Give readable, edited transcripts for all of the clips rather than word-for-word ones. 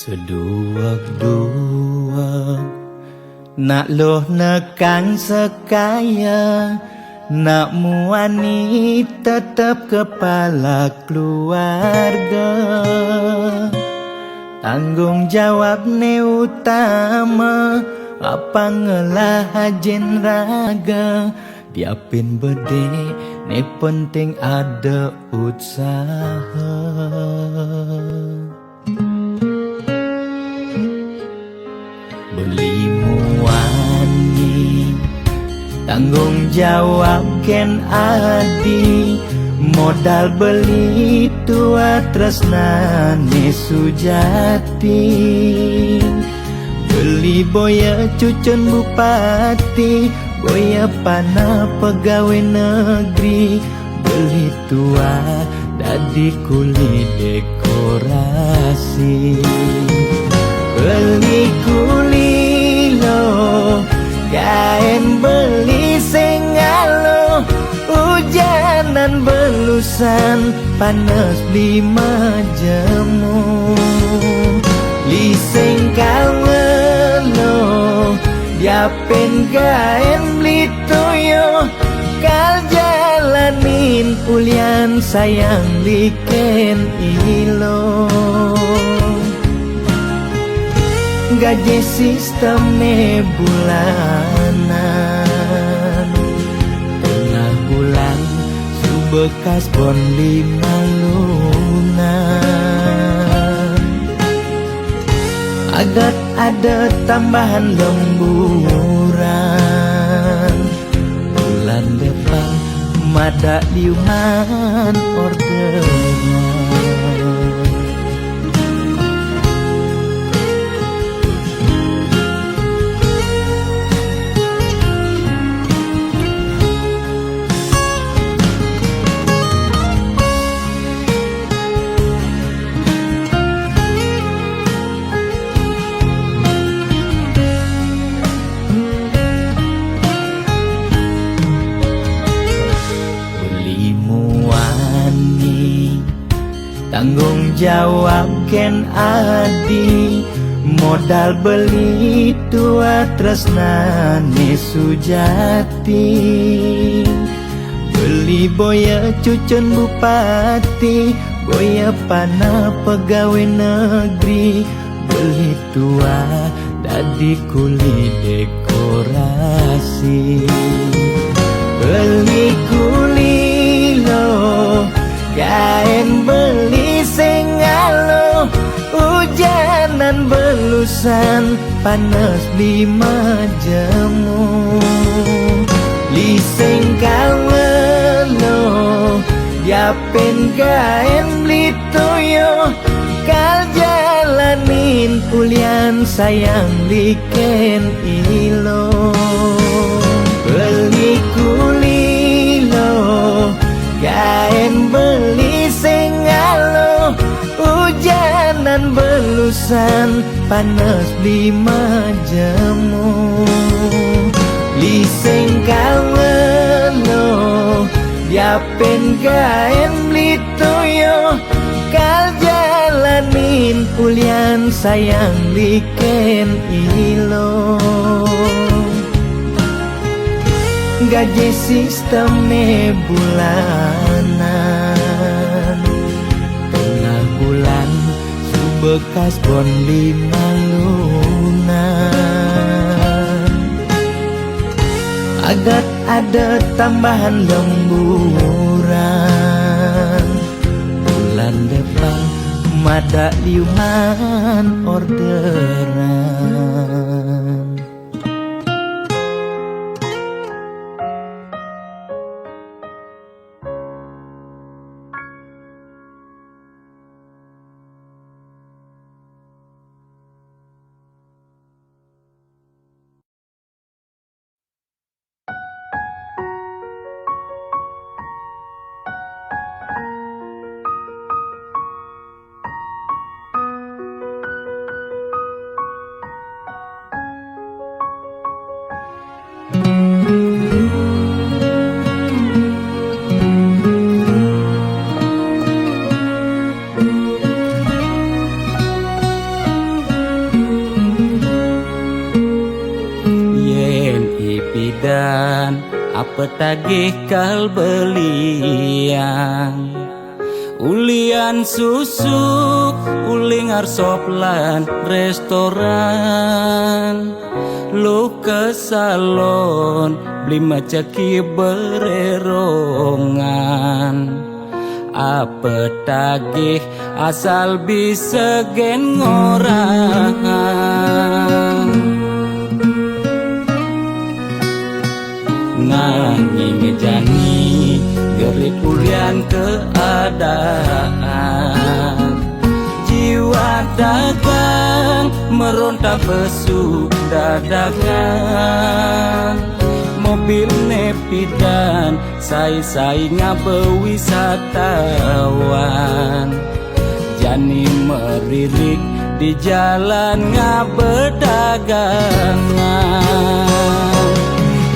Seduak-duak nak loh nekan sekaya, nak muani tetap kepala keluarga. Tanggung jawab ne utama, apa ngelah hajen raga. Diapin bede ne penting ada usaha. Beli muani tanggung jawab ken adi, modal beli tua tresnane sujati. Beli boya cucun bupati, boya pana pegawai negeri. Beli tua dadi kuli dekorasi. Beli kuli lo kain beli sengalo, hujanan belusan panas lima jemu. Liseng kawelo diapen kain beli toyo, kal jalanin ulian sayang liken ilo. Gaji sistemnya bulanan, tengah bulan subekas bon 5 lunan. Agat ada tambahan lemburan, bulan depan mada liuman orderan. Tanggung jawab ken adi, modal beli tua tresnane sujati. Beli boya cucun bupati, boya pana pegawai negeri. Beli tua dadi kuli dekorasi. Beli kuli lo kain beli sengalo, hujanan belusan panas 5 jemu. Liseng kawelo diapen kain beli toyo, kal jalanin ulian sayang liken ilo. Beli kuli lo kain beli sengalo, hujanan belusan panas 5 jemu. Liseng kawelo diapen kain beli toyo, kal jalanin ulian sayang liken ilo. Gaji sistemnya bulanan, tengah bulan subekas bon 5 lunan. Agat ada tambahan lemburan, bulan depan mada liuman orderan. apa tagih kal belian ulian susuk uling arsoplan restoran lu ke salon beli macaki bererongan apa tagih asal bisa gen ngorang nanging ngejani gerit ulian keadaan jiwa dagang meronta besuk dadakan mobil nepidan sai-sai ngabewisatawan jani meririk di jalan ngabedagangan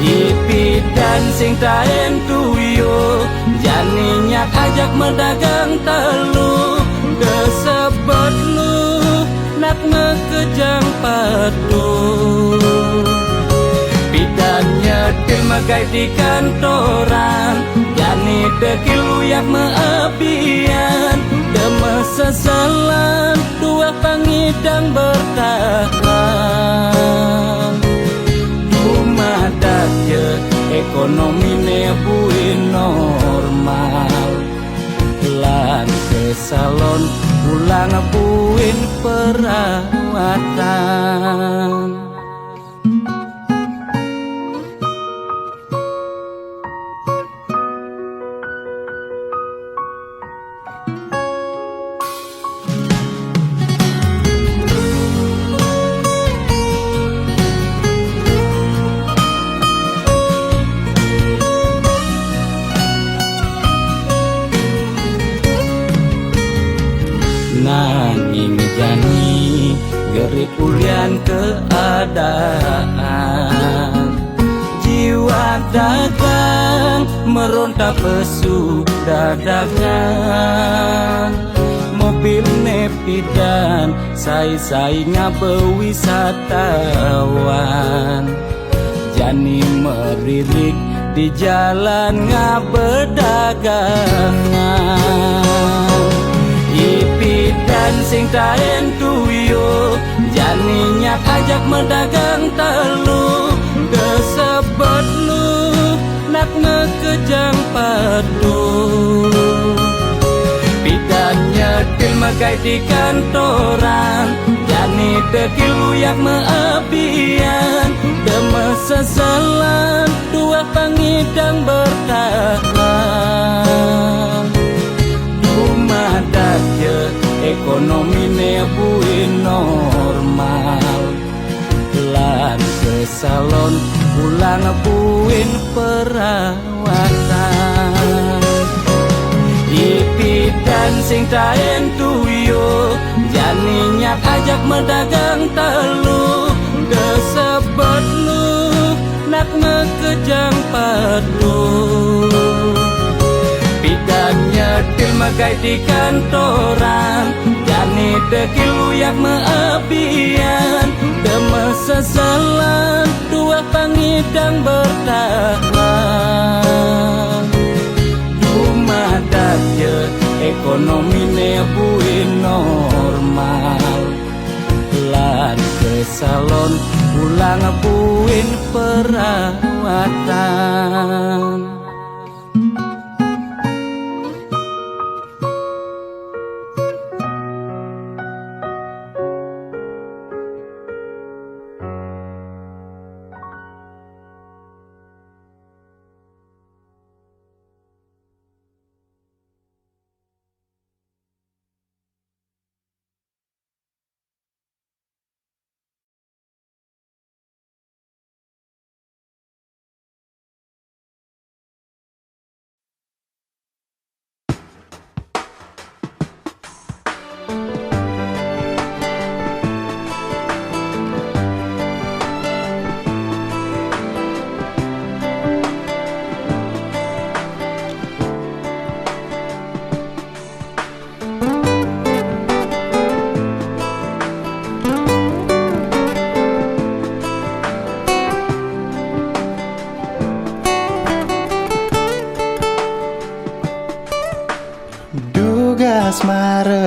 ipidan sing taen tuyo jani nyak ajak medagang telu kesebut lu nak ngekejang padu nyetil magai di kantoran jani dekil uyak meabian deme sesalan dua pangidang bertahan dumadak je ekonomi nebuin normal lan ke salon pulang buin perawatan nanging jani gerit ulian keadaan jiwa dagang meronta pesuk dadakan mobil nepidan sai-sai ngabewisatawan jani meririk di jalan ngabedagangan ipidan sing taen tuyo jani nyak ajak medagang telu kesebut lu nak ngekejang padu pidan nyetil magai di kantoran jani dekil uyak meabian deme sesalan dua pangidang bertahan dumadak je ekonomi nebuin normal lan ke salon pulang buin perawatan ipidan sing taen tuyo jani nyak ajak medagang telu kesebut lu nak ngekejang padu pidan nyetil magai di kantoran jani dekil uyak meabian deme sesalan dua pangidang bertahan dumadak je ekonomi nebuin normal lan ke salon pulang buin perawatan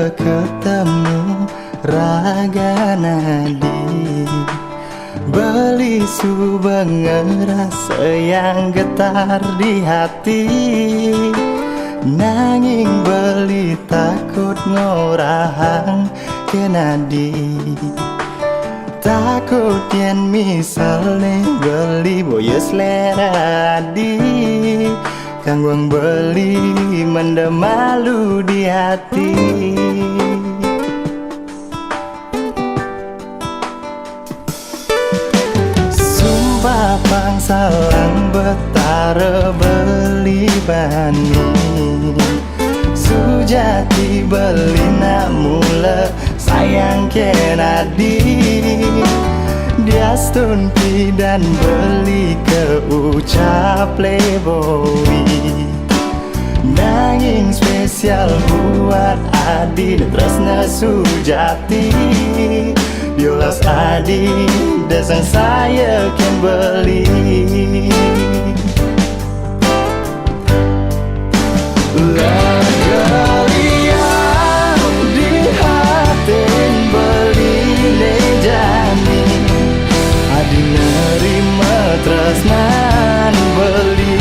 ketemu Raga Nadi beli subeng ngerasa yang getar di hati, nanging beli takut ngorahang ke Nadi. Takut yen misalnya beli boyo selera di kangguang beli mendem malu di hati. Sumpah pangsalang betara beli bani, sujati beli nak mula sayang Kennedy. Dia stunti dan beli ke ucap playboy, nanging spesial buat Adi Tresna Sujati. Diolas Adi desang saya kan beli. Tresnan beli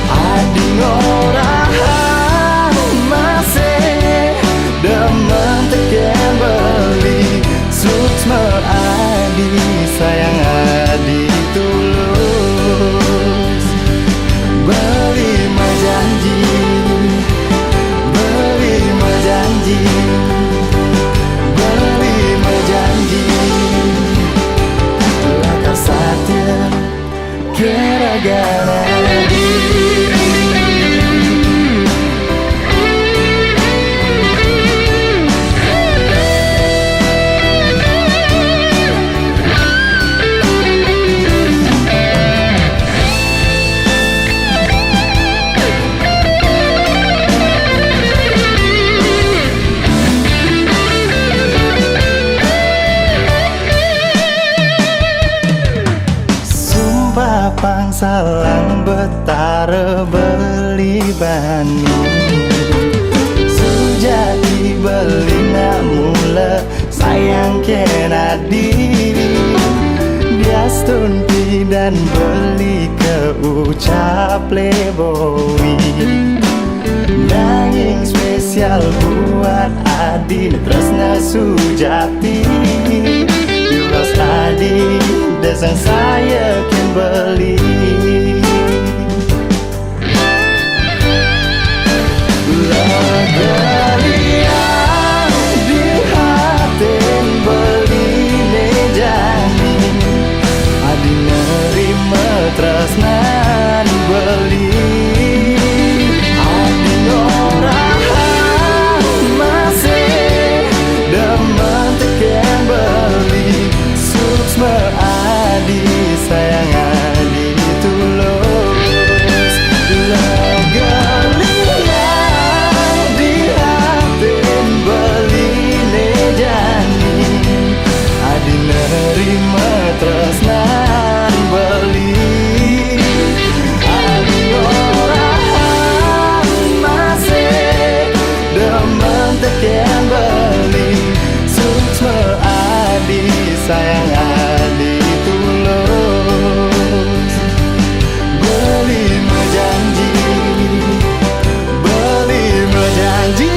adi ngorahang masih demen teken beli suksma adi sayang adi tulus beli majanji beli majanji beli majanji Satya Keraga Nadi. Pangsalang betara beli bani, sujati beli nak mula sayang Kennedy. Dia stunti dan beli ke ucap playboy, nanging spesial buat Adi Tresna Sujati. Diolas Adi desang saya kan beli. Galian di hatin beli nejani, Adi nerima tresnan beli. Adi ngorahang masih demen teken beli suksma adi sayang adi tulus. Galian di hatin beli nejani, adi nerima tresnan beli. Adi ngorahang masih demen teken beli suksma adi sayang adi tulus. Beli menjanji beli menjanji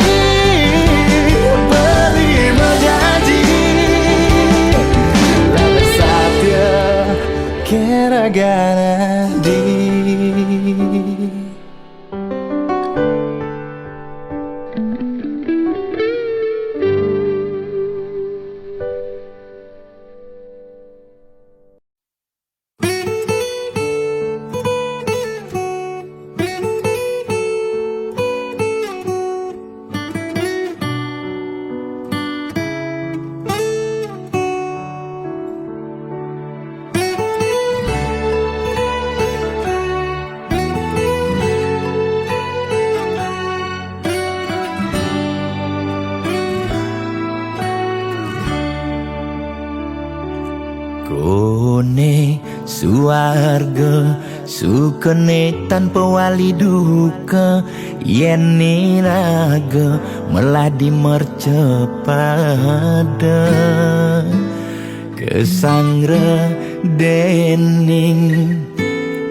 beli menjanji Raga Satya Keraga Nadi. suarga sukene tanpa wali duka yen niraga meladi mercepada kesangra dening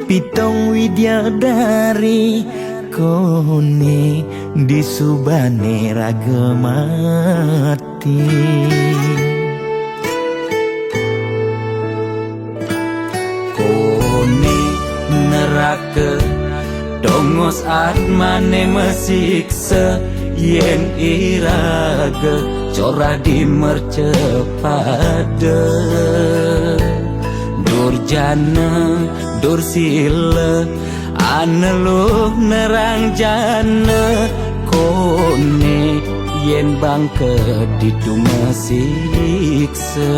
pitong widyadari kone disubane raga mati kone neraka dongos atmane mesiksa yen iraga cora di mercepada durjana dursila aneluh nerang jana kone yen bangke ditu mesiksa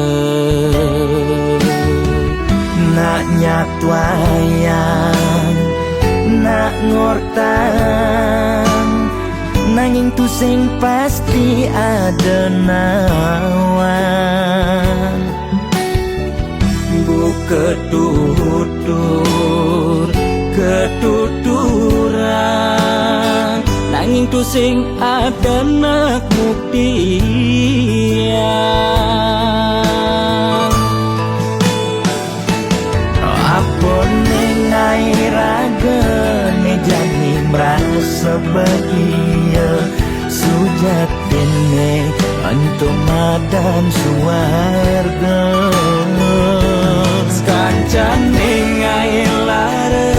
nak nyatwayang nak ngortang nanging tu sing pasti ada nawan ketutur ketuturan nanging tu sing ada nak buktian apa nengai raga ne jani merasa bahagia sujatene antum madan suarga kancan nengai lara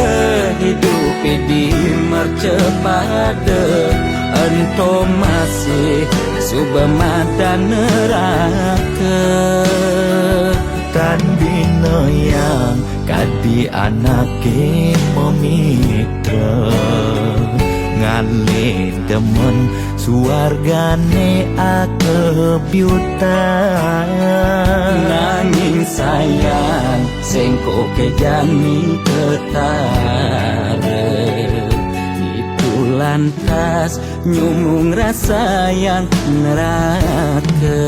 hidup di mercepada ento masih subamata neraka tan bina yang kadi anake memitra ngale demen suargane akebyutan nanging sayang sengko kejani ketara itu lantas nyumung rasa yang neraka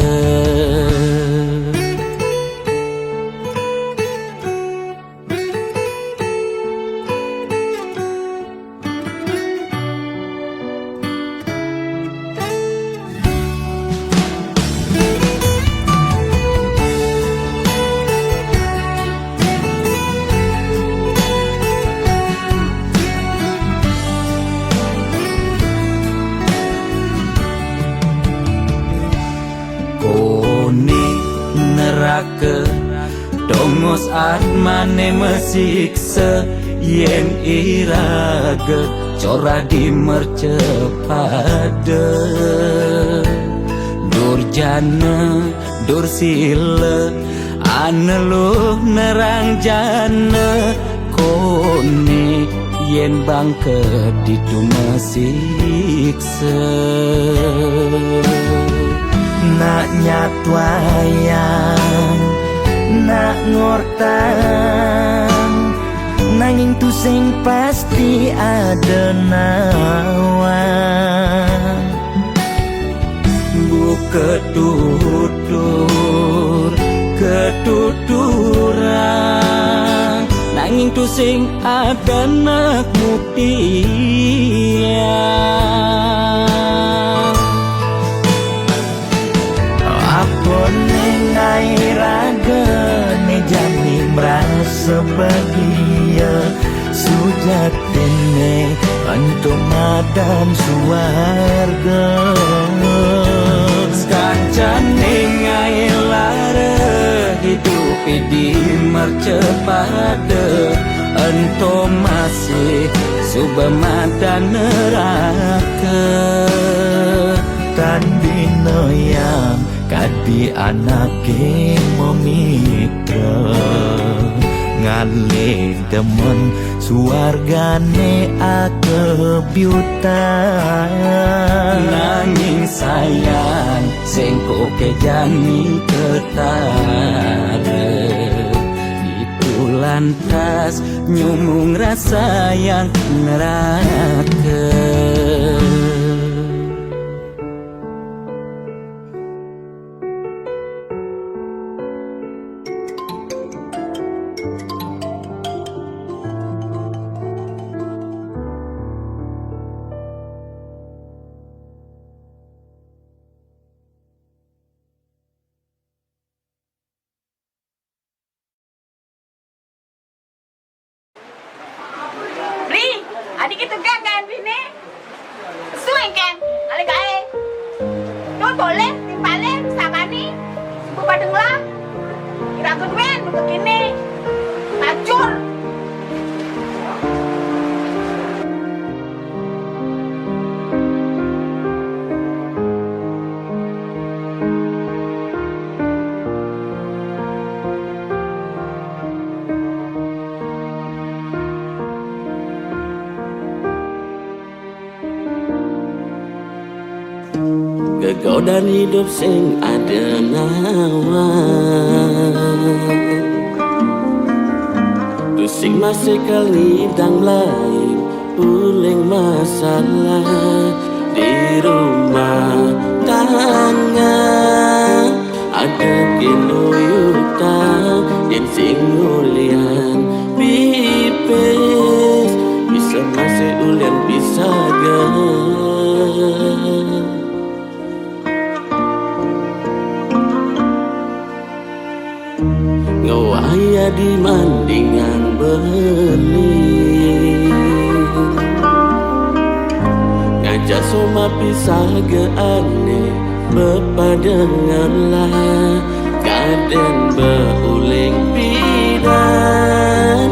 neraka dongos atmane mesiksa yen iraga cora di mercepada durjana dursila aneluh nerang jana kone yen bangke ditu mesiksa nak nyatwayang nak ngortang nanging tu sing pasti ada nawan ketutur ketuturan nanging tu sing ada nak buktian apa nengai raga ne jani merasa bahagia sujatene antum madan suarga kancan nengai lara hidup di mercepada ento masih subamata neraka tan bina yang kadi anake memitra ngale demen suargane akebyutan nanging sayang sengko kejani ketara itu lantas nyumung rasa yang neraka begini hancur. Kegodan hidup sing ada nawa, pusing masih kali dang lain uling masalah di rumah tangga. Ada kinuyutan yang sing ulian pipes, bisa masih ulian bisa ngawaya di mandingan beli, ngajak soma pisah ke ane bepadenganlah kaden beuling pidan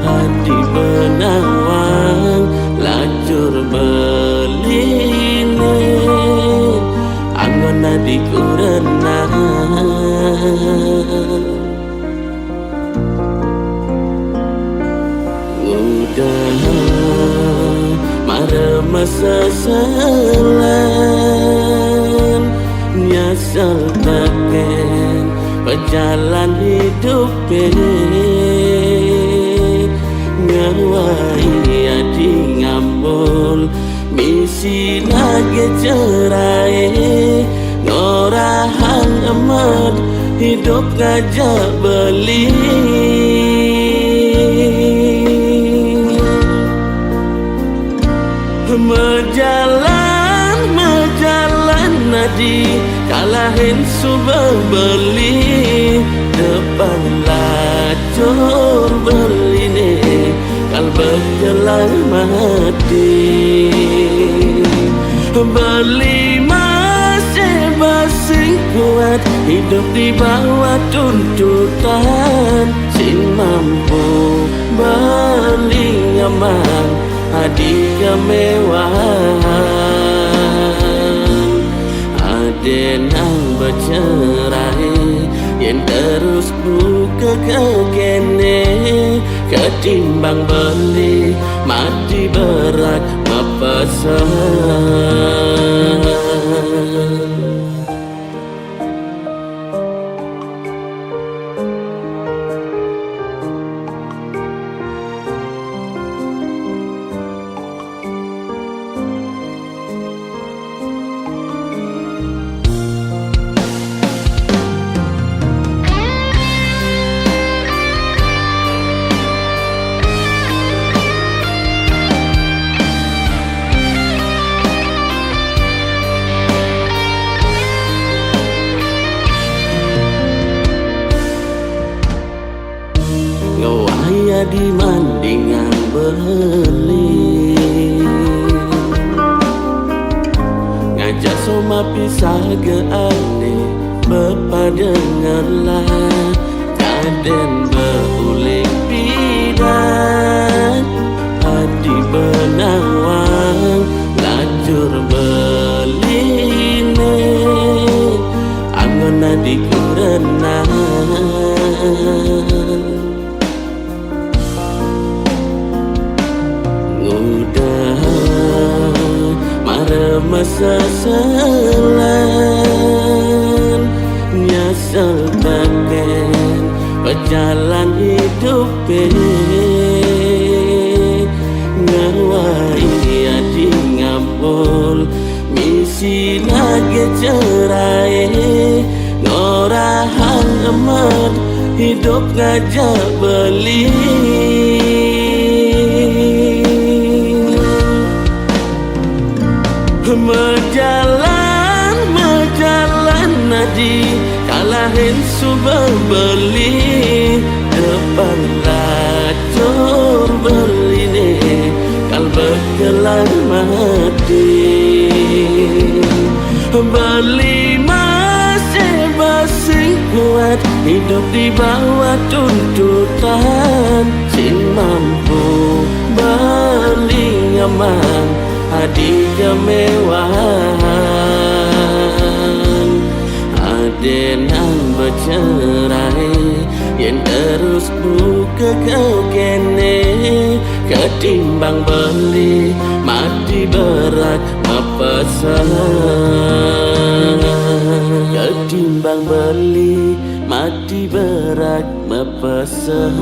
hati benawang lacur beline angon di kurenang. Mara masa selan nyasal pakai pejalan hidup ngawai adi ngambul misi lagi cerai ngorahan amat hidup ngajak beli. Mejalan nadi kalahin subah beli depan lacur beline kalbah jalan mati beli masih basing kuat hidup di bawah tuntutan sing mampu beli nyaman hadi kemewahan aden ang bercerai yang terus buka kekene ketimbang beli mati berat mepesan. Ngawaya di mandingan beli, ngajak soma pisah ke ane bepadenganlah kaden beuling pidan hati benawang lacur beline angon di kurenang. Mara masa selan nyasal pakai pejalan hidup ngawai adi ngampul misi lagi cerai ngorahan amat hidup ngajak beli. Mejalan nadi kalahin subah beli depan lacur beline kalbah gelang mati beli masih basing kuat hidup di bawah tuntutan, sing mampu beli nyaman, hadiah kemewahan. Adenan bercerai, yang terus buka kekene, ketimbang beli mati berat mepesan. Ketimbang beli mati berat mepesan.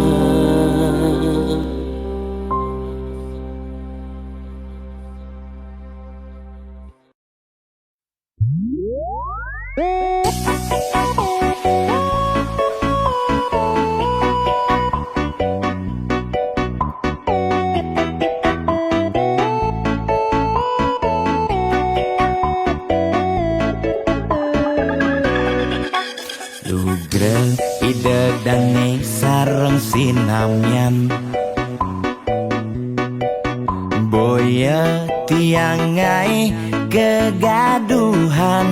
Lugre ide dange sareng sinamyan, boya tiangai kegaduhan.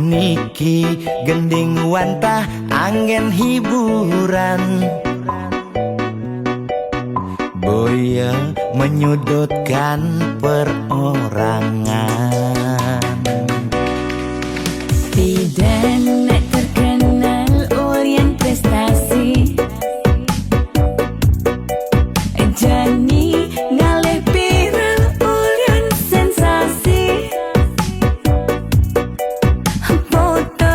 Niki gending wantah angin hiburan, boya menyudutkan perorangan. Bidan nak terkenal Orient prestasi, Jani ngalih viral Orient sensasi, foto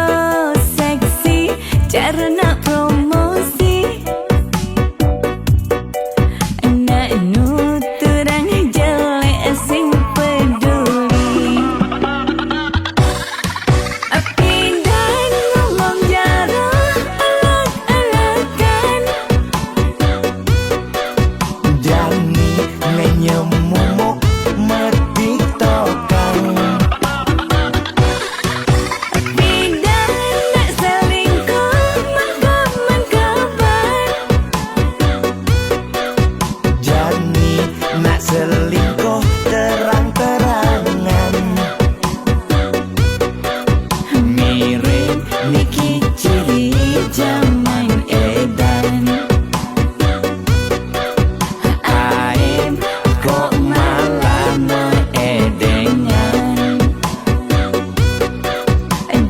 seksi cara nak promosi, nak nuturang jelek sing peduli. Pindah ngomong jarang alak-alakan, Jani menyemumuk metiktokan, pindah nak selingkuh makaman kabar, Jani nak selingkuh terang-terangan. mirip Niki ciri zaman edan. Aim kok malah meedengan,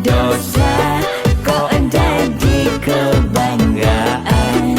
dosa kok jadi kebanggaan.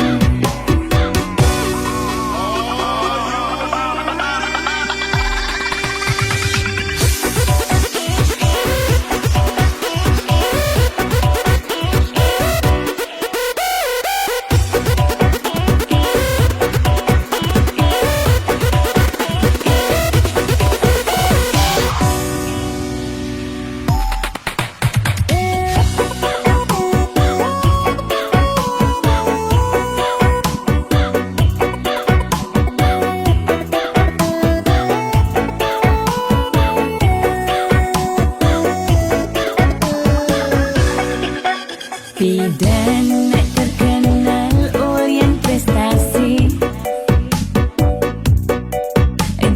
Bidan nak terkenal Orient prestasi,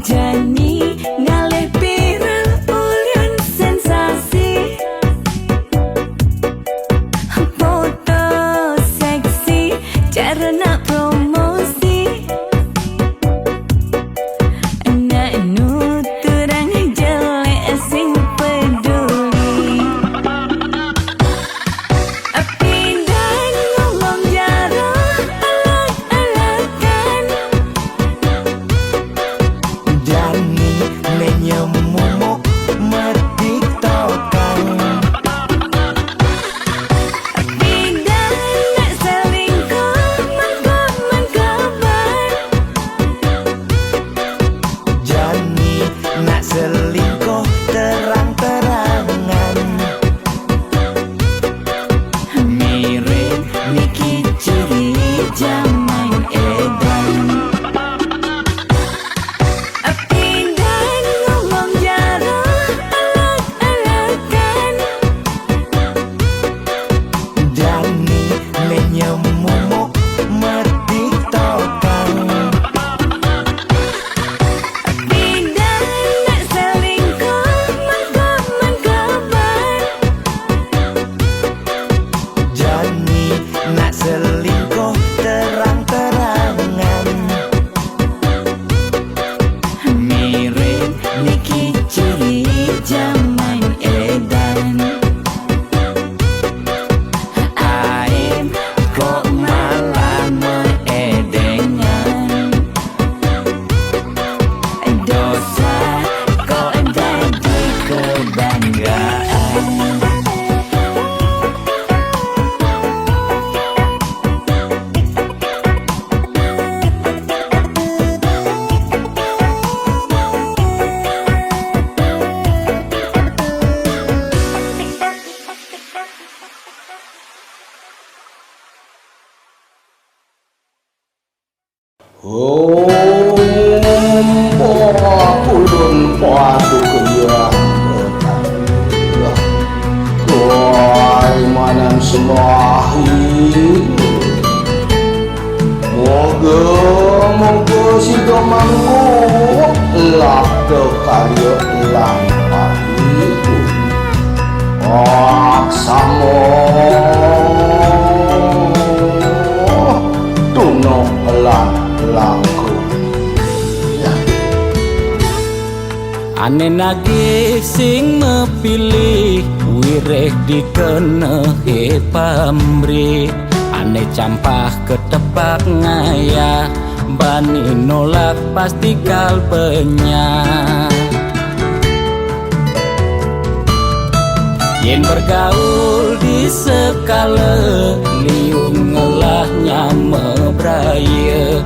Jani ngalih viral Orient sensasi, foto seksi cara nak promosi, nak nuturang jelek sing peduli. Pindah Ulun padu keliang Tuai manam semahi Moga si domangku Lak karya lang pahiku Aksamo Tunok langku Ane nagih sing mepilih wireh dikenehe pamrih Ane campah ketepak ngayah bani nolak pasti kalpenya Yen bergaul di sekala liung ngelahnya mebraya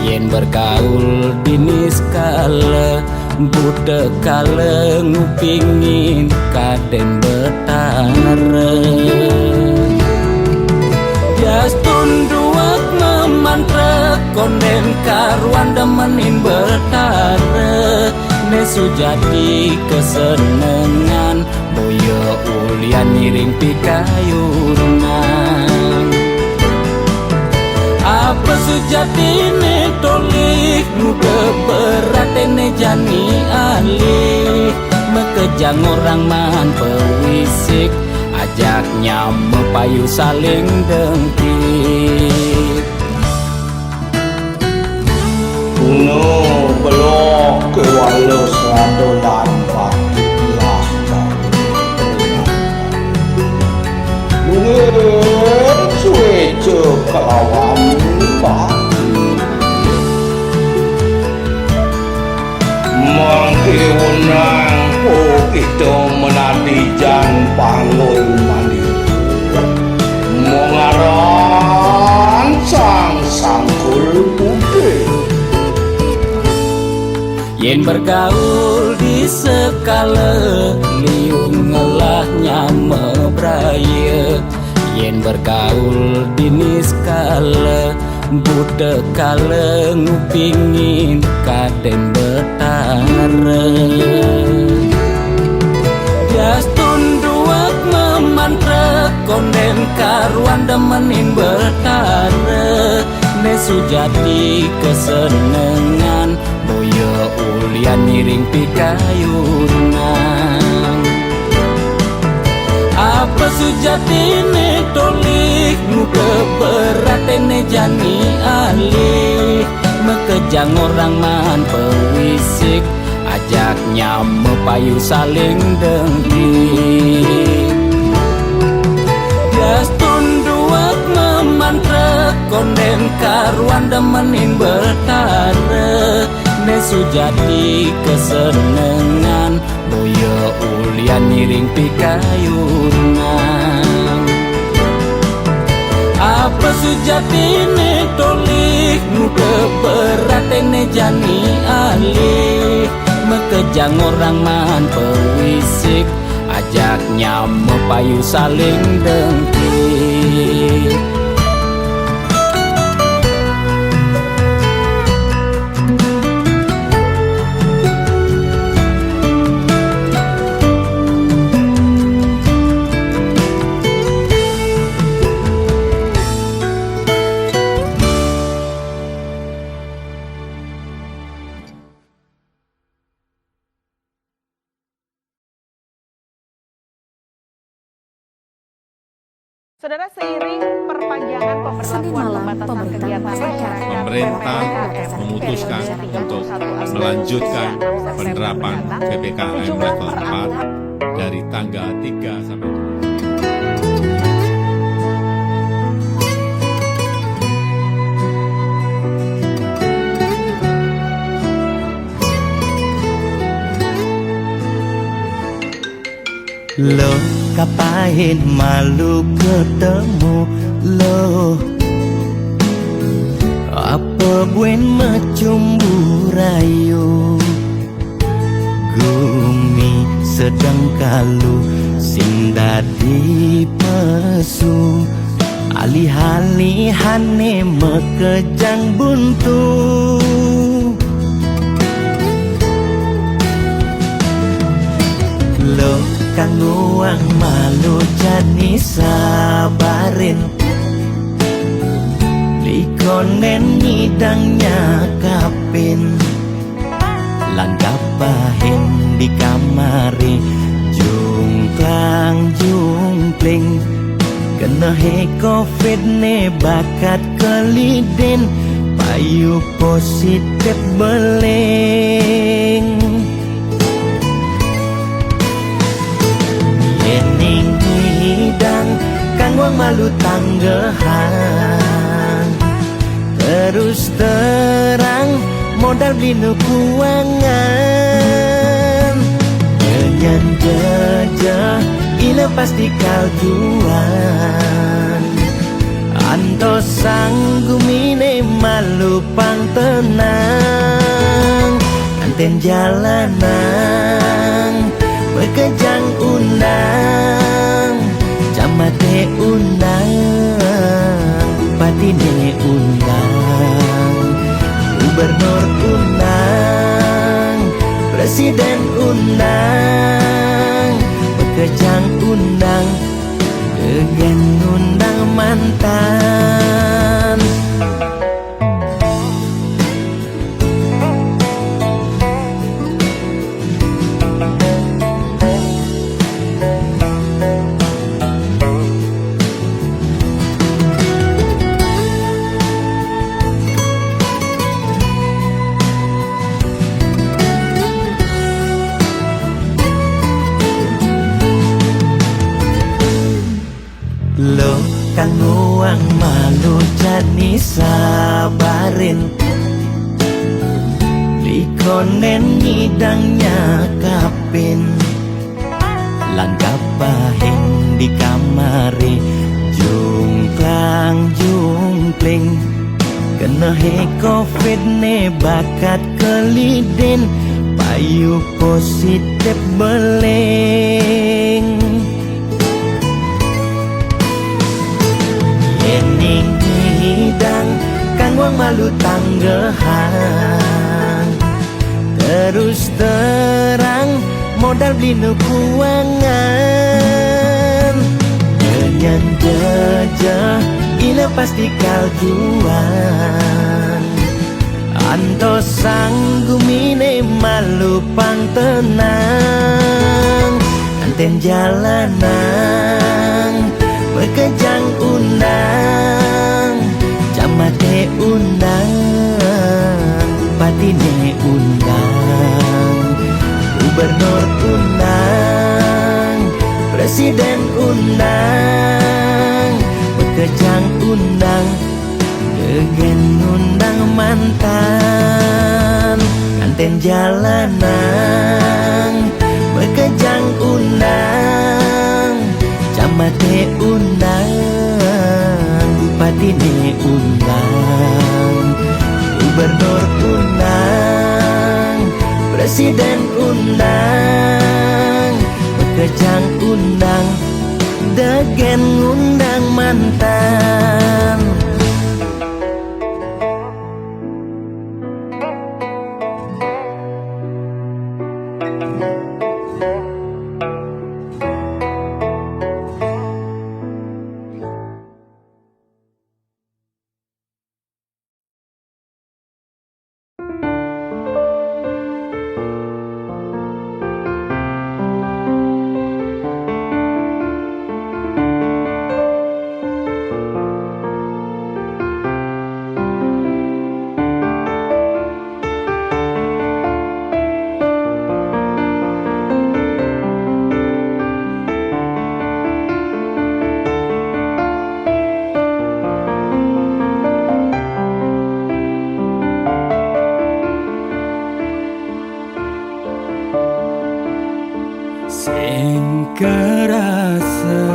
Yen bergaul di niskala budak kala ngupingin kaden betara Jas tunduak memantra konden karuan demenin betara Nesu jadi kesenengan boyo ulian miring pikayunan Apa sejatine tolik muda beratene jani alih Mekejang orang man pewisik ajaknya mepayu saling dengkit Kuno belok ke walau seradolan patilah Mungkin suejo kelawan pati Mangke wenang kita menadi jan pangoy mandi Mengaran sang sangkul putih Yen bergaul di sekala liung ngelahnya mebraya Yen bergaul di niskala budak kala ngupingin kaden betara Jas tunduak memantra konden karuan demenin betara Nesu jadi kesenengan boyo ulian miring pikayunan Apa sejatine tolik muda beratene jani alih Mekejang orang man pewisik ajaknya mepayu saling dengkit Jas tunduak memantra konden karuan demenin betara Nesu jadi kesenengan boyo ulian miring pikayunan Apa sejatine tolik muda beratene jani alih Mekejang orang man pewisik ajaknya mepayu saling dengkit Saudara, seiring perpanjangan pemberlakuan pembatasan kegiatan masyarakat, pemerintah memutuskan untuk melanjutkan penerapan PPKM level 4 dari tanggal 3 sampai 2 Lo kapain malu ketemu lo Apa buen macumbu rayu Gumi sedang kalu sing dadi pesu alih-alihane mekejang buntu. Lo kanggo ang malu jani sabarin, likonen ngidangnya kapin, langgap bahin di kamari, jungklang jungkling. Kena he covid ne bakat keliden, payu positif beleng. Yening hidang kang wang malu tanggehan, terus terang modal beli kuangan. Nyanyan jejah ila pasti kaljuan, anto sanggumine malu pang tenang. Anten jalanan bekejang undang, camate undang, bupatine undang, gubernur undang, presiden undang, bekejang undang, gegen undang mantan. Lo kanggo ang malu jani sabarin, likonen ngidangnya kapin, langgap bahin di kamari, jungklang jungkling. Kena he covid ne bakat keliden, payu positif beleng. Yening hidang kang wang malu tanggehan, terus terang modal beli kuangan. Nyanyan jejah ila pasti kaljuan, anto sanggumine malu pang tenang. Anten jalanan bekejang undang, camate undang, bupatine undang, gubernur undang, presiden undang, bekejang undang, gegen undang mantan. Anten jalanan bekejang undang, camate undang, bupatine undang, gubernur undang, presiden undang, bekejang undang, degen undang mantan. Kerasa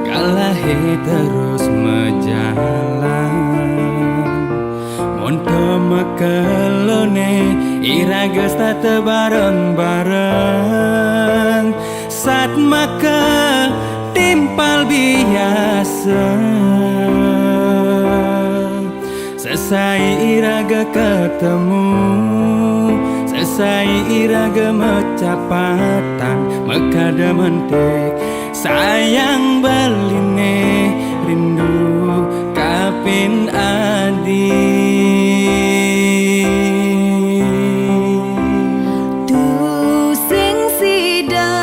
kalahe terus menjalan, monto makelone iragas tak bareng-bareng, saat maka setimpal biasa. Sesai iraga ketemu, sesai iraga mecapatan, mekada mentik sayang beline rindu kapin adi. Tu sing sida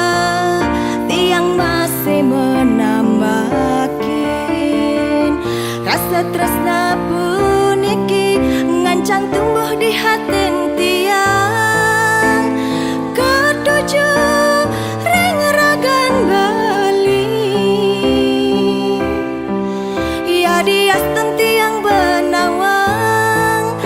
tiang masih menambakin rasa tresna puniki ngancang tumbuh di hati tiang ketujuh ring ragan Bali. Ya dias tiang benawang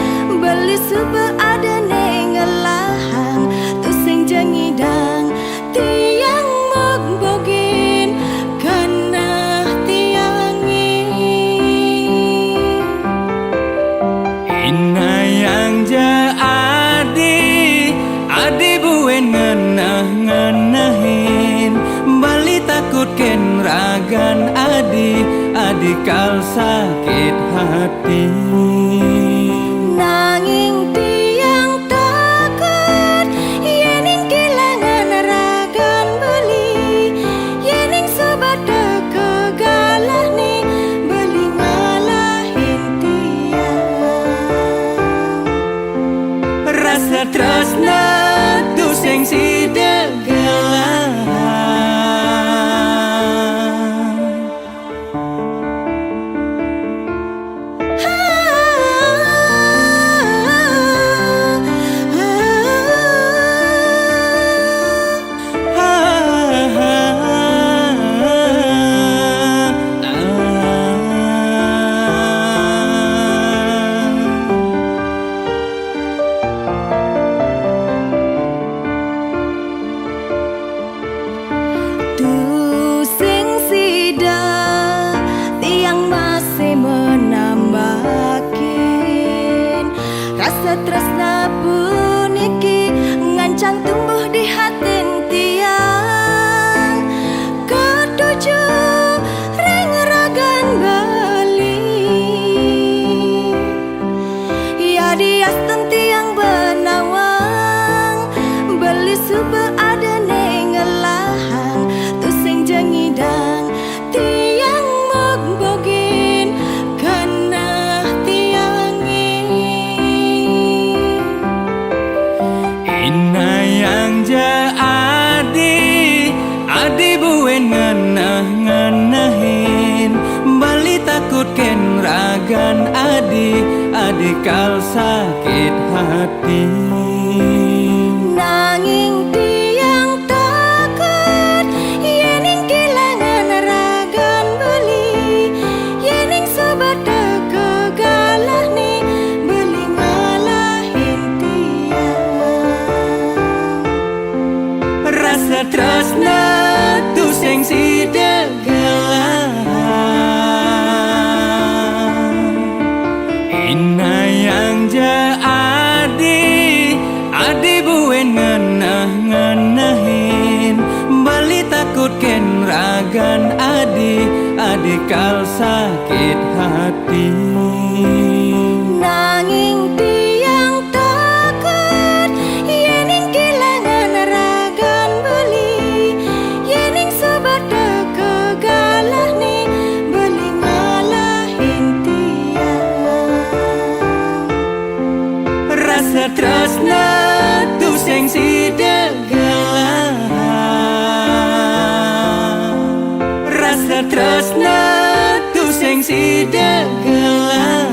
beli super ada nengelahang tu sing jengidang tiang magbogin kana tiangi. Ina yang ja adi buen ngenah-ngenahin, bali takut ken ragan adi kal sakit hati. Nanging tiang takut yening kehilangan ragan beli, yening sobat kegalah nih beli ngalahin tiang. Rasa tresna tu sing sidegelang. Tu sing sida tiang masih menambakin rasa tresna puniki ngancang tumbuh di hati tiang ketujuh ring ragan Bali. Ya dias tiang benawang beli super ada nengelahang tu sing jengidang tiang magbogin kana tiangi. Ina yang ja adi buen ngenah-ngenahin, bali takut ken ragan adi kal sakit hati. Nanging tiang takut yening kehilangan ragan beli, yening sobat kegalah nih beli ngalahin tiang. Rasa tresna tu sing sidegelang. Ina yang ja adi buen ngenah-ngenahin, bali takut ken ragan adi kal sakit hati. Nanging tiang takut yening kehilangan ragan beli, yening sobat kegalah nih beli ngalahin tiang. Rasa tresna tu sing sidegelang. Rasa tresna tu sing sidegelang.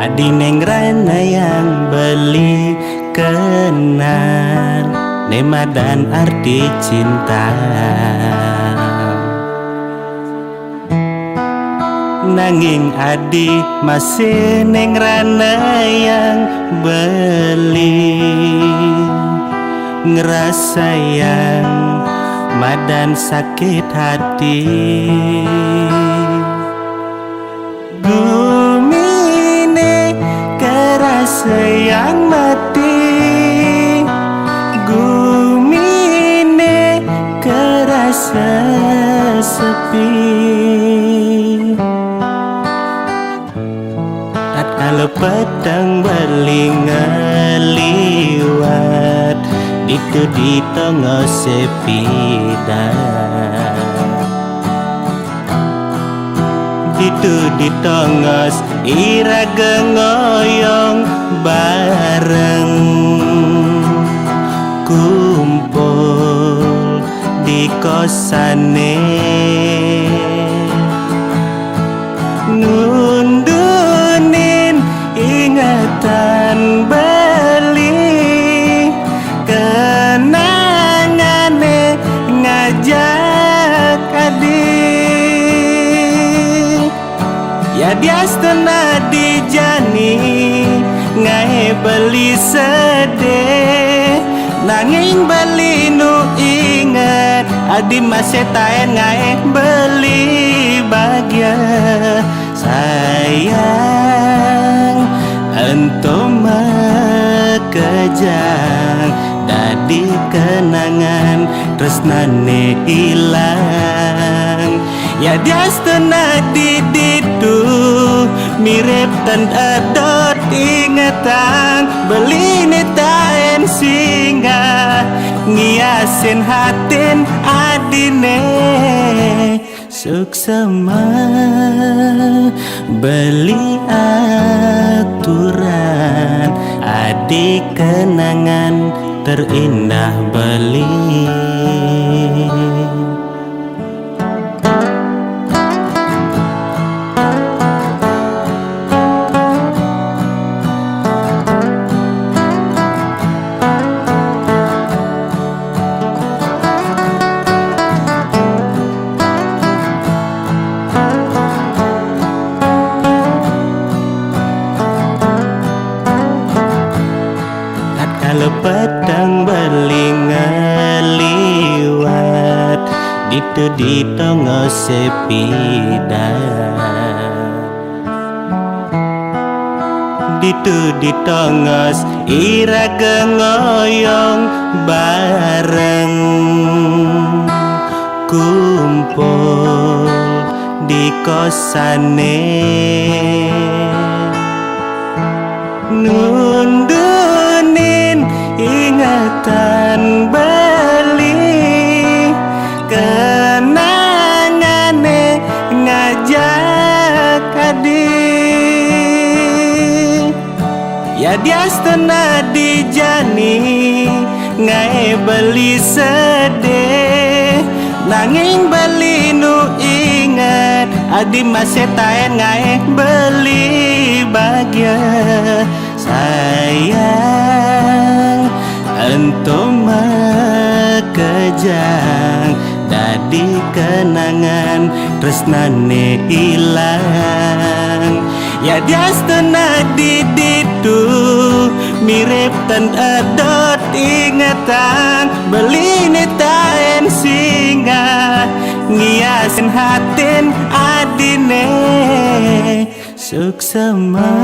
Adi neng rana yang beli kenal Nema dan arti cinta. Nanging adi masih neng rana yang beli ngerasa yang madan sakit hati. Gumine kerasa yang mati, gumine kerasa sepi. Kalau petang beli ngeliwat itu di tengah sepida, itu di tengah iraga ngoyong bareng kumpul di kosane ngundunin ingatan beli kenangane ngajak adik ya diastana dijani ngae beli sedih nanging beli nu inget adi masih taen ngae beli bahagia sayang entum kejang dadi kenangan tresnane ilang ya diastana diditu mirip tan adot ingetan beli taen singa ngiasin hatin adine suksema beli aturan adik kenangan terindah beli. Petang beli ngeliwat itu di tengah sepida, itu di tengah iraga ngoyong bareng kumpul di kosane nundunin ingatan beli kenangane ngajak adik ya diastana dijani ngae beli sedih nanging beli nu inget adi masih taen ngae beli bahagia sayang entum kejang dadi kenangan tresnane ilang ya diastana diditu mirip tan adot ingetan beli taen singa ngiasin hatin adine suksema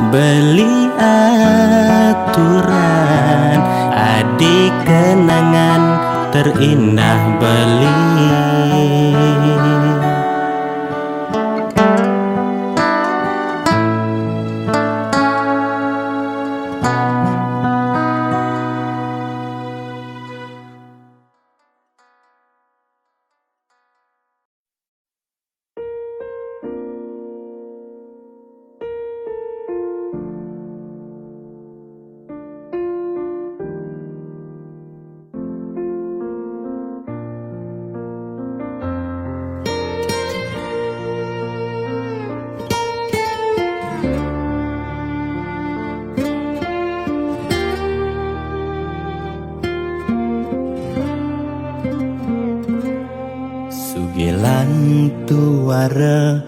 beli aturan adik kenangan terindah beli. tuara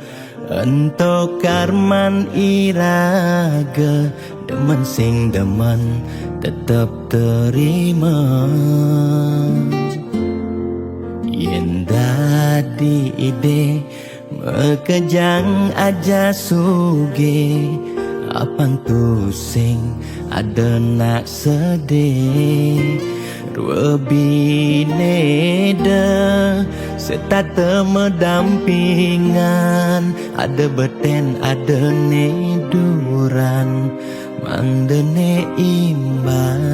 ento karman iraga demen sing demen tetep terima yen dadi ide mekejang aja suge apang tu sing ada nak sedih Ruabineda Setata medampingan Ada beten ada neduran Mangdene imbang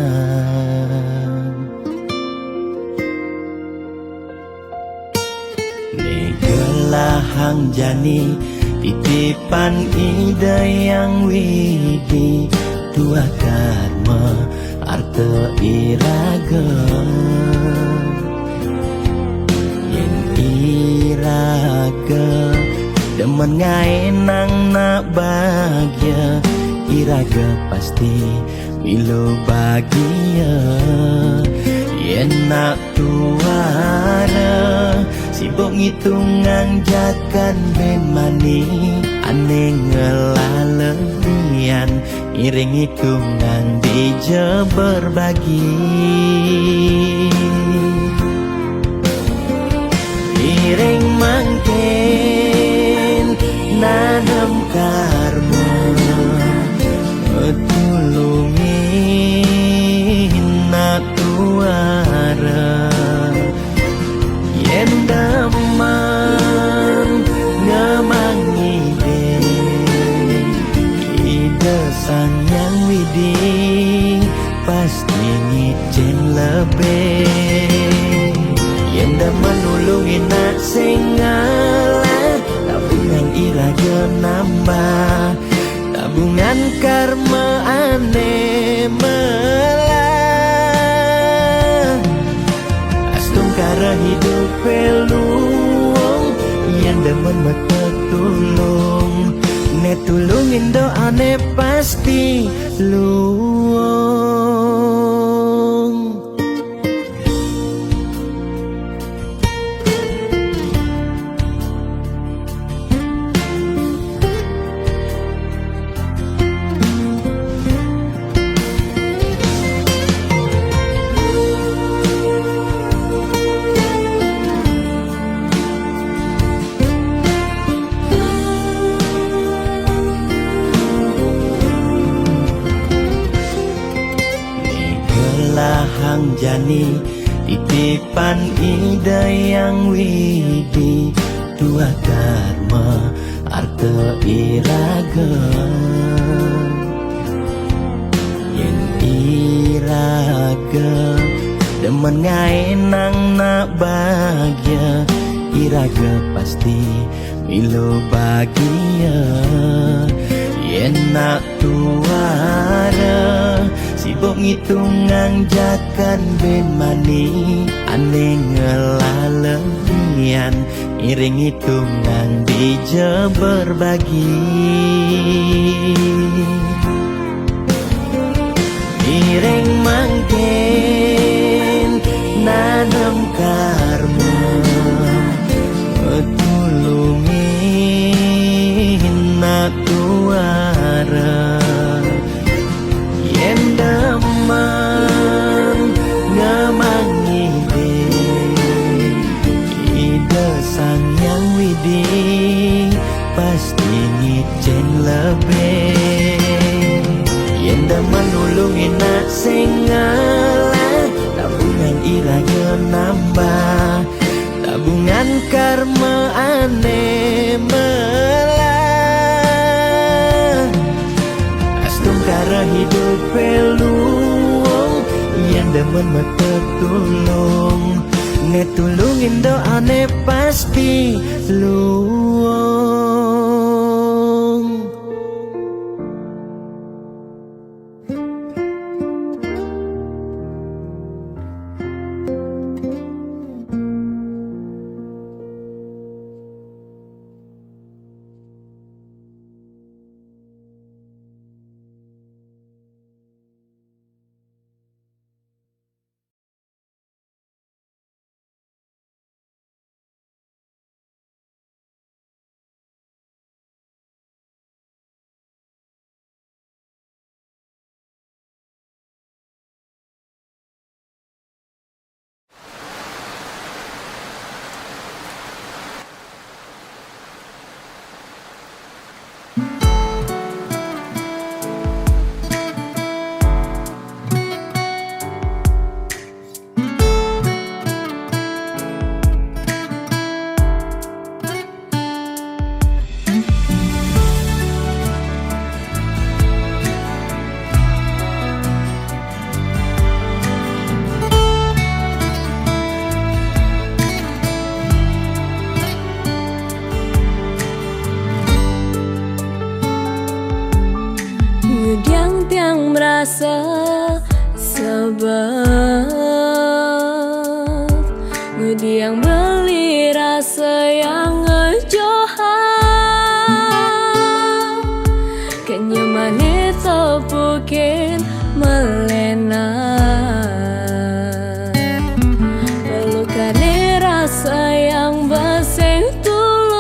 Negelahang jani Titipan ida yang widi Tua karma Arta iraga Yen iraga Demen ngaenang nak bahagia Iraga pasti Milo bahagia Yen nak tuara Sibuk ngitungan jakan ben mani Aneh ngelalebian Iring hitungan dija berbagi Iring mangken nanam karma Metulungin nak tuara Yen daman ngamangi sang yang widi pasti ngicen lebih yang dah menulungi nak sengalah tabungan iraga nambah tabungan karma aneh melah astung kara hidup peluang yang demen mata tulung Netulungin doane pasti luang Hang jani titipan ida yang widi dua karma arta iraga yen iraga demen ngaenang nak bahagia iraga pasti milo bahagia yen nak tuara Sibuk ngitungan jakan ben mani Aneh ngelalebian Iring hitungan dija berbagi Iring mangken nanam karma Metulungin nak tuara Yen daman ngamangi ida sang yang widi pasti ngicen lebih yen daman nulungin nak sengalah tabungan iraga nambah tabungan karma aneh melah Kara hidup peluang yang demen mata tulung netulungin doane pasti luang Diang beli rasa yang ngejohan Kenyamane topukin melena Pelukane rasa yang baseng tulus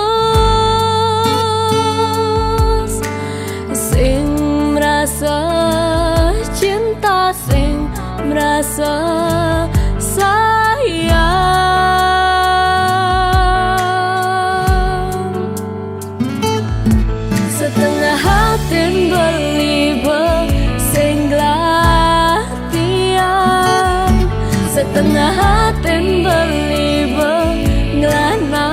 Sing merasa cinta sing merasa sayang Setengah hati beli sing glatian Setengah hati beli ngelana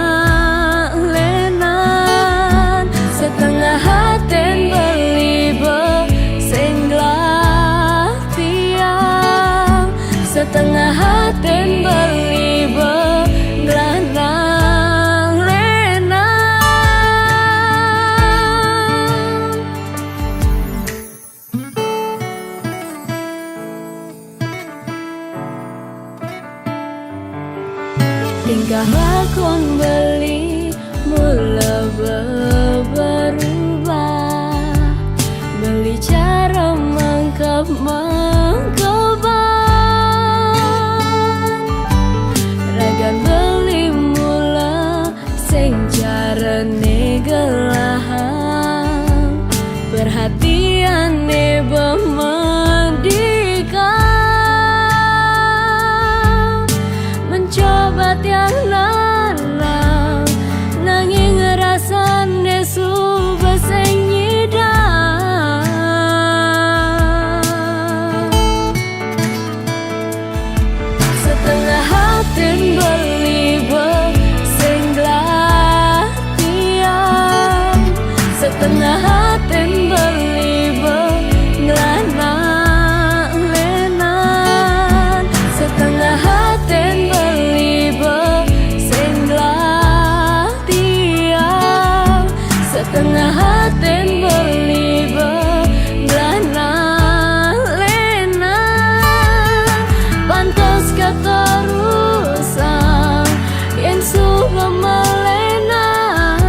lenan Setengah hati beli sing glatian Setengah hati beli ngelana Tingkah lakon beli mula berubah Beli cara mengkeban Ragan beli mula sing carane gelahan Perhatiane bemedikan Mencoba tiang lanang nanging ngerasane suba sing nyidang Setengah hati beli sing glatian Setengah hati beli ngelana lenan Setengah hati Setengah hati beli belana lenan Pantas keterusan yang suka melenan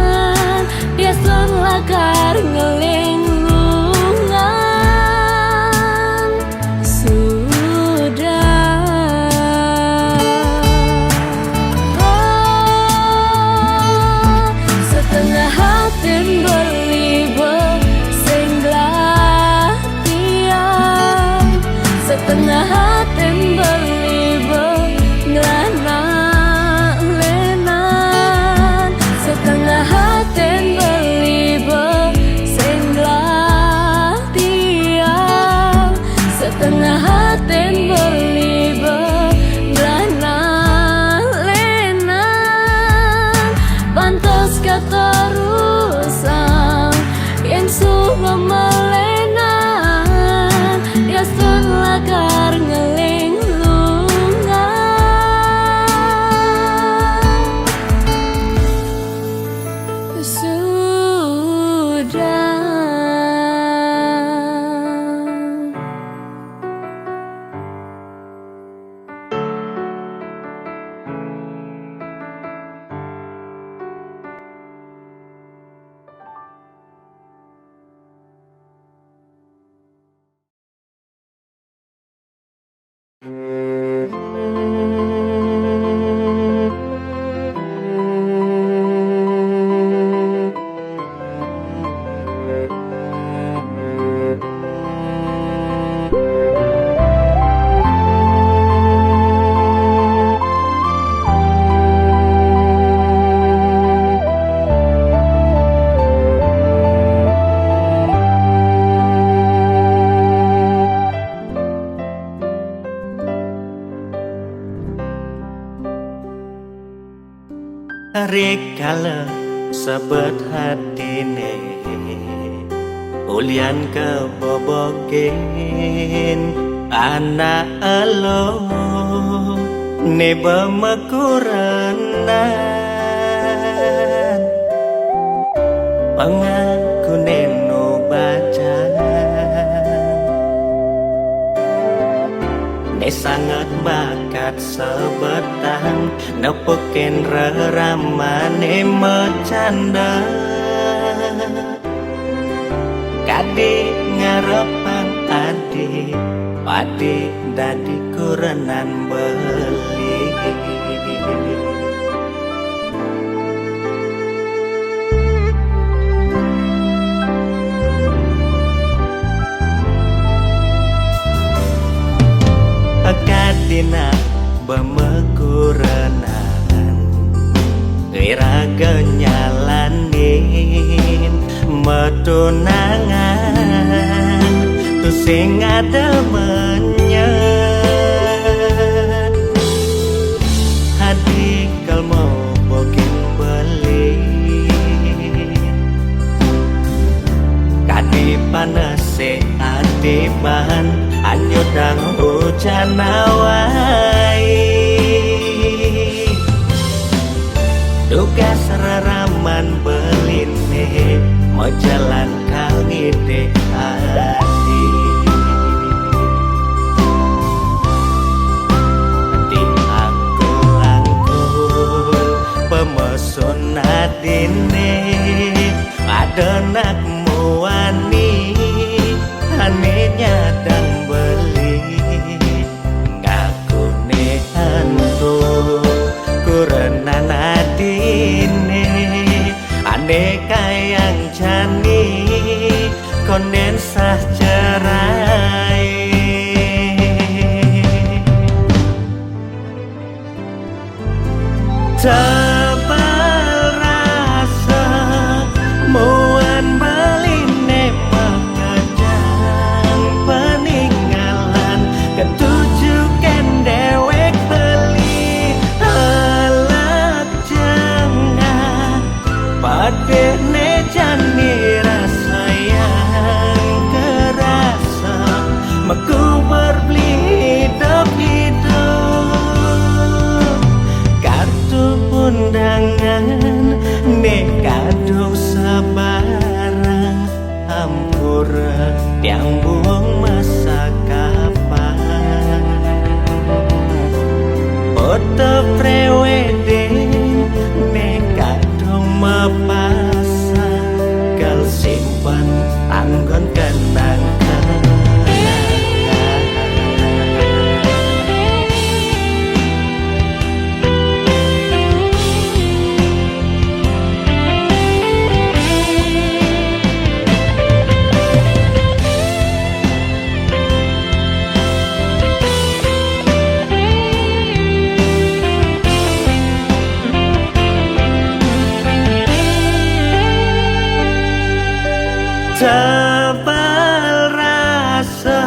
Dia selakar ngelinglungan Sudah Setengah hati beli sing glatian Setengah hati beli ngelana lenan Setengah hati beli sing glatian Setengah hati beli ngelana lenan Pantas keterusan yang suka melenan Dia selakar ngelinglungan Sudah Rikala sebet hatine Ulian kebobokin anak elo Neba makuranan Pangaku neno baca Ne sangat bakat sebetang nepukin reramane mecanda kadi ngarepan adi padi dadi kurenan beli kadina bemekurenan iraga nyalanin metunangan tu sing ada menyet hadi kal mau bokin beli kadi panase adiman anyudang hujan awai tugas raraman beline mau jalan kau ngide hati di angkul pemesun adine ada nakmu wani anehnya dan beli ngaku nehantu kurenan adine aneh kayang jani konden sah cerai tebal rasa muan beline makajang peninggalan ketujukan dewek beli halak jengah padene jani rasa yang kerasa meku berbeli hidup kartu undangan nekado sabarang hampura yang buang masa kapan foto prewedding nekado mapasang kal simpan anggon kenang-kenang tebal rasa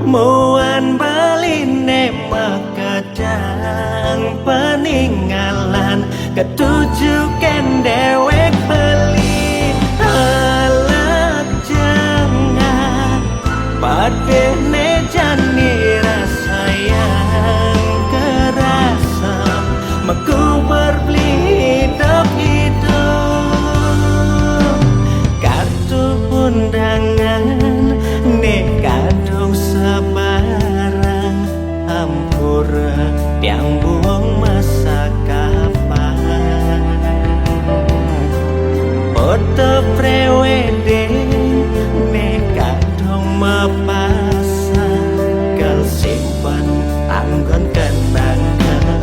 muan beline makajang peninggalan ketujukan dewek beli halak jengah padene jani rasa yang kerasa meku berbeli hidup kartu undangan nekado sabarang hampura yang buang masa kapan foto prewedding nekado mapasang kal simpan anggon kenang-kenang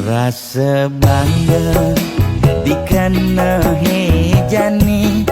rasa bangga dikana hejani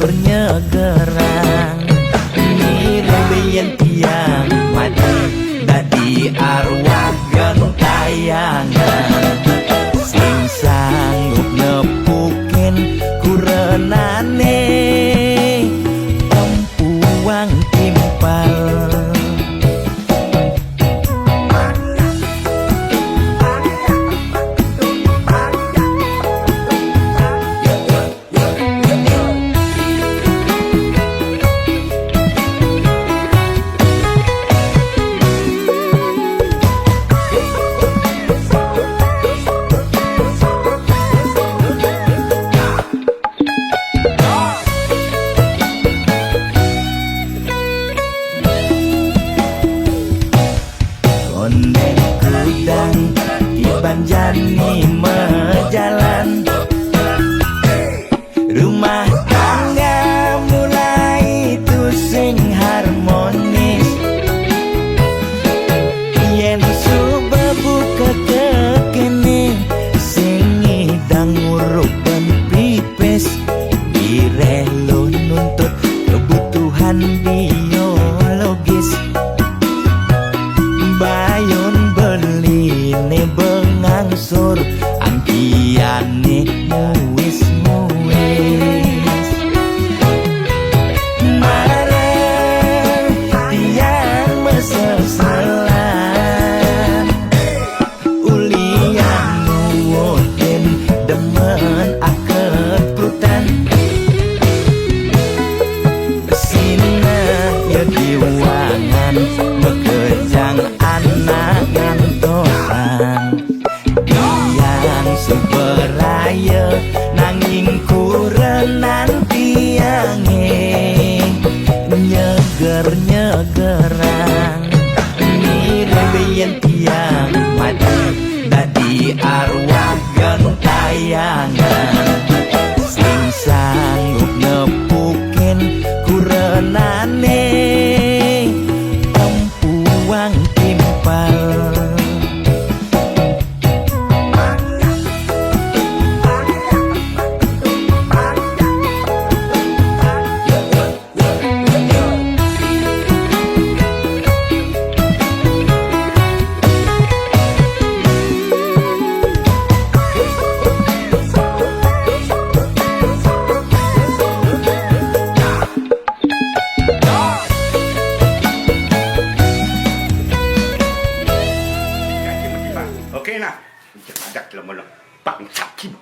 nyeger-nyegerang Nirembeyan tiang mati dadi arwah gentayangan Sing sanggup nepukin kurenane Tempuang timpal Ondeng kudang Iban jani mejalan Rumah tangga mulai tusing harmonis Yen suba buka kekene Sing idang nguruk ben pipis Direlo nuntut kebutuhan biologis Bayon beli ne bengangsur angkiane muis-muis Marang tiang meseselan Ulian nuwutin demen akad prutan Sina ya diwangan mekejang anak ngantosan Tiang superaya nanging kurenan tiange Nyeger-nyegerang Nirembeyan tiang mati dadi arwah gentayangan Sing sanggup nepukin kurenane Tempuang timpal Oke nah, jangan ada dalam bangsa Kim.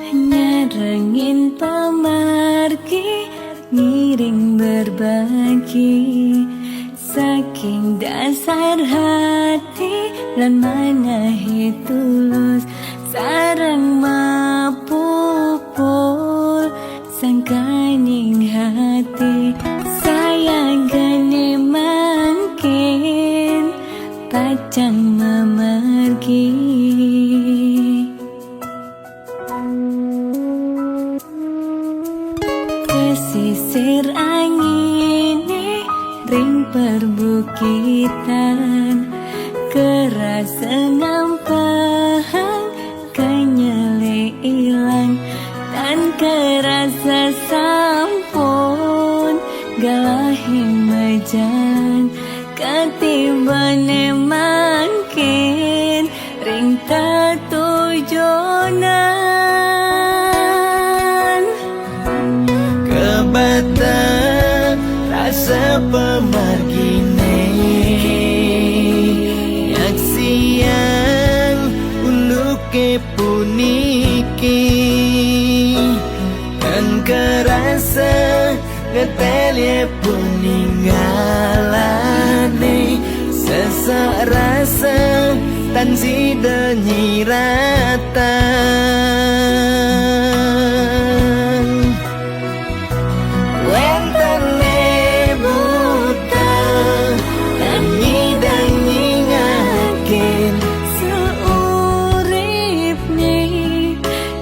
Nyerengin pemargi ngiring berbagi saking dasar hati lan manahi tulus sareng mapupul sangkaning hati sayang gane mangkin pacang memargi Pesisir angine ring perbukitan kerasa ngampang kanyele ilang dan kerasa sampun galahi majan katibane mangkin ring tatujonan Kebata rasa pemargine Yak siang uluke puniki Dan kerasa ngetelye puninggalane sesak rasa tan sida nyiratan wentane buta lan nyidang nyingakin seuripne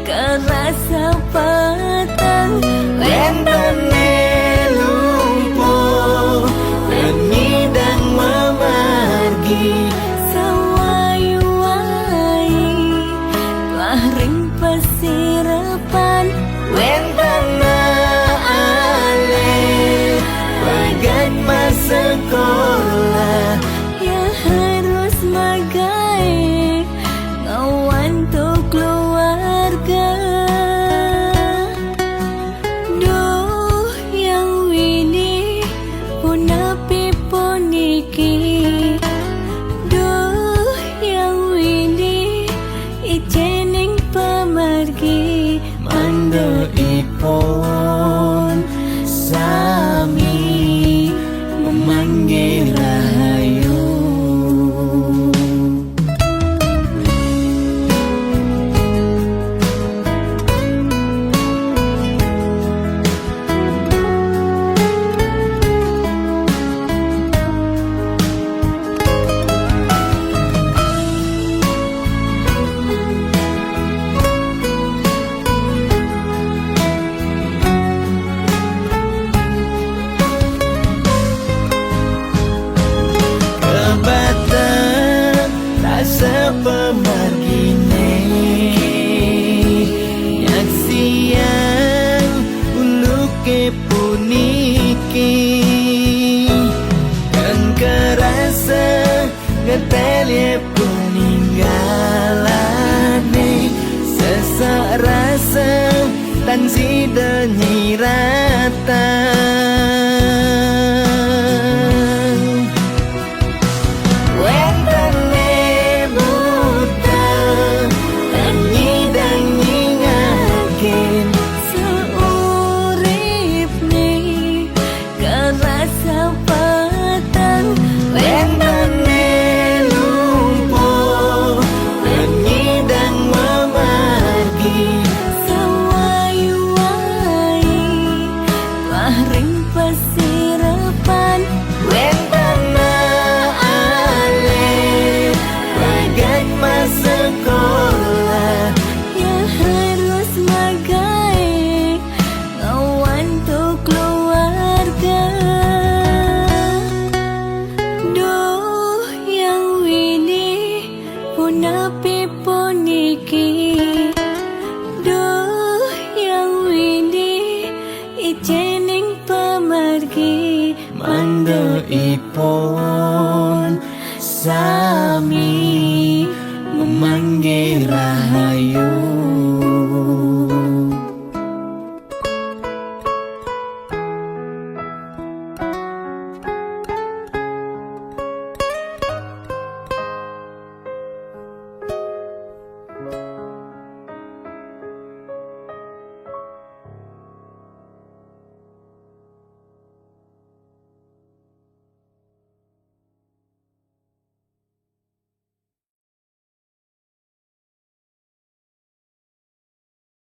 kerasa petang wentane lumpuh lan nyidang memargi sawai-wai telah ring pesirapan wentana ale bagat masa sekolah ya harus magai ngawan tuh keluarga. Duh yang wini punapi puniki, duh yang wini ijening pemargi manda ipon sami memanggil rahayu. Kebatang rasa pemargine nyaksian uluke puniki dan kerasa ngetelye peninggalane sesak rasa tan sida nyiratan wentane buta lan nyidang nyingakin seuripne kerasa petang wentane lumpuh lan nyidang memargi sawai-wai telah ring pesirapan wentana ale bagat masa sekolah ya harus magai ngawan tuh keluarga. Duh yang wini punapi puniki, duh yang wini ijening pemargi manda ipon sa